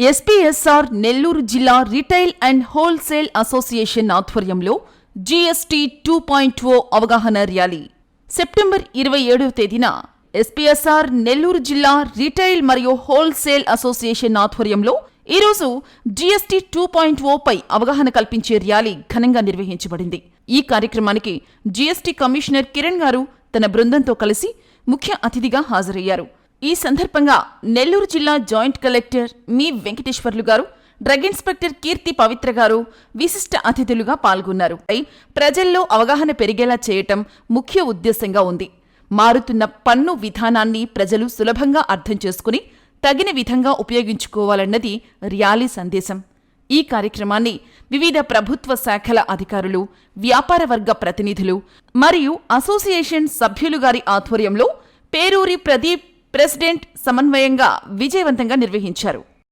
SPSR Nellore జిల్లా retail and wholesale association ఆధ్వర్యంలో GST 2.0 అవగాహన ర్యాలీ సెప్టెంబర్ 27వ తేదీన ఎస్పీఎస్ఆర్ నెల్లూరు జిల్లా రిటైల్ మరియు హోల్సేల్ అసోసియేషన్ ఆధ్వర్యంలో ఈరోజు జీఎస్టీ 2.0 పై అవగాహన కల్పించే ర్యాలీ ఘనంగా నిర్వహించబడింది. ఈ కార్యక్రమానికి జీఎస్టీ కమిషనర్ కిరణ్ గారు తన బృందంతో కలిసి ముఖ్య అతిథిగా హాజరయ్యారు. ఈ సందర్భంగా నెల్లూరు జిల్లా జాయింట్ కలెక్టర్ మీ వెంకటేశ్వర్లు గారు, డ్రగ్ ఇన్స్పెక్టర్ కీర్తి పవిత్ర గారు విశిష్ట అతిథులుగా పాల్గొన్నారు. ప్రజల్లో అవగాహన పెరిగేలా చేయటం ముఖ్య ఉద్దేశంగా ఉంది. మారుతున్న పన్ను విధానాన్ని ప్రజలు సులభంగా అర్థం చేసుకుని తగిన విధంగా ఉపయోగించుకోవాలన్నది ర్యాలీ సందేశం. ఈ కార్యక్రమాన్ని వివిధ ప్రభుత్వ శాఖల అధికారులు, వ్యాపార వర్గ ప్రతినిధులు మరియు అసోసియేషన్ సభ్యులు గారి ఆధ్వర్యంలో పేరూరి ప్రదీప్ ప్రెసిడెంట్ సమన్వయంగా విజయవంతంగా నిర్వహించారు.